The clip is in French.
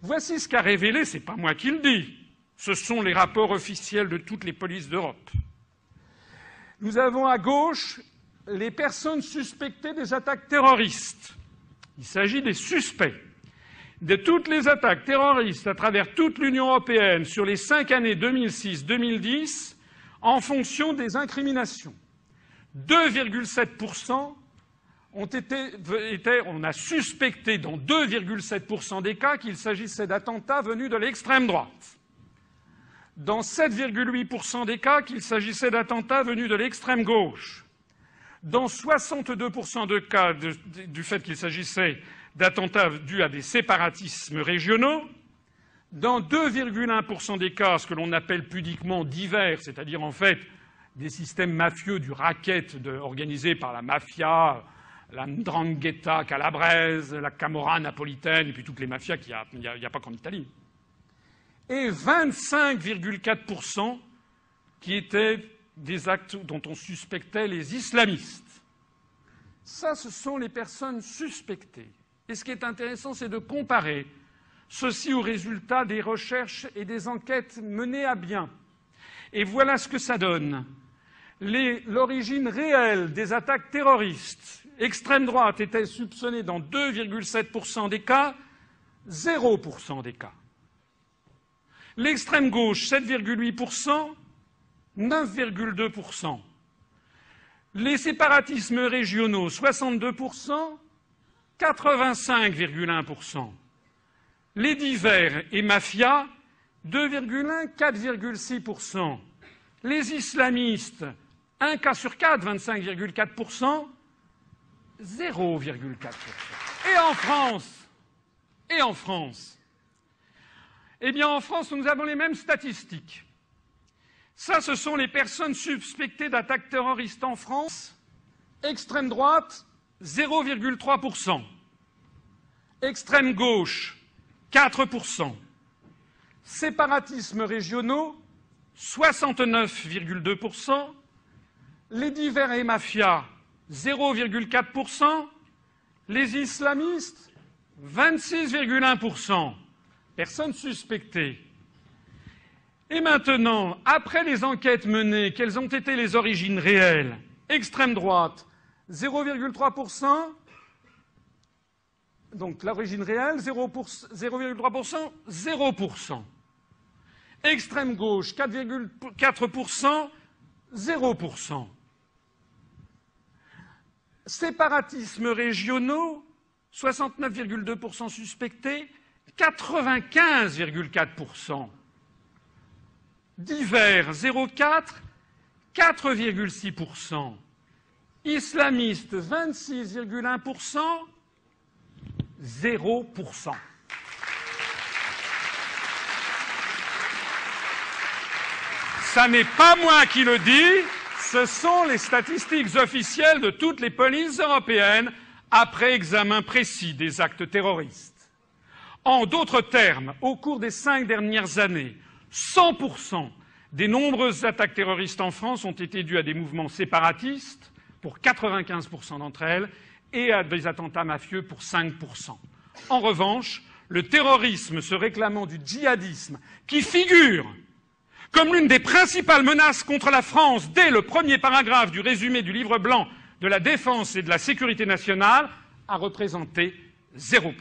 Voici ce qu'a révélé, ce n'est pas moi qui le dis, ce sont les rapports officiels de toutes les polices d'Europe. Nous avons à gauche les personnes suspectées des attaques terroristes. Il s'agit des suspects de toutes les attaques terroristes à travers toute l'Union européenne sur les 5 années 2006-2010 en fonction des incriminations. 2,7% on a suspecté dans 2,7% des cas qu'il s'agissait d'attentats venus de l'extrême droite. Dans 7,8% des cas qu'il s'agissait d'attentats venus de l'extrême gauche. Dans 62% de cas du fait qu'il s'agissait d'attentats dus à des séparatismes régionaux, dans 2,1% des cas, ce que l'on appelle pudiquement divers, c'est-à-dire en fait des systèmes mafieux du racket organisé par la mafia, la 'ndrangheta calabraise, la Camorra napolitaine, et puis toutes les mafias qu'il n'y a pas qu'en Italie. Et 25,4% qui étaient des actes dont on suspectait les islamistes. Ça, ce sont les personnes suspectées. Et ce qui est intéressant, c'est de comparer ceci aux résultats des recherches et des enquêtes menées à bien. Et voilà ce que ça donne. L'origine réelle des attaques terroristes, extrême droite était soupçonnée dans 2,7% des cas, 0% des cas. L'extrême gauche, 7,8%, 9,2%. Les séparatismes régionaux, 62%, 85,1%. Les divers et mafias, 2,1, 4,6%. Les islamistes, 1 cas sur 4, 25,4%, 0,4%. Et en France, eh bien, en France, nous avons les mêmes statistiques. Ça, ce sont les personnes suspectées d'attaques terroristes en France. Extrême droite, 0,3%. Extrême gauche, 4%. Séparatismes régionaux, 69,2%. Les divers et mafias, 0,4%. Les islamistes, 26,1%. Personnes suspectées. Et maintenant, après les enquêtes menées, quelles ont été les origines réelles? Extrême droite, 0,3%. Donc l'origine réelle, 0,3%, 0%. Extrême gauche, 4,4%, 0%. Séparatismes régionaux, 69,2% suspectés, 95,4%. Divers, 0,4%, 4,6%. Islamistes, 26,1%, 0%. Ça n'est pas moi qui le dis, ce sont les statistiques officielles de toutes les polices européennes après examen précis des actes terroristes. En d'autres termes, au cours des 5 dernières années, 100% des nombreuses attaques terroristes en France ont été dues à des mouvements séparatistes, pour 95% d'entre elles, et à des attentats mafieux pour 5%. En revanche, le terrorisme se réclamant du djihadisme, qui figure comme l'une des principales menaces contre la France dès le premier paragraphe du résumé du livre blanc de la défense et de la sécurité nationale, a représenté 0%.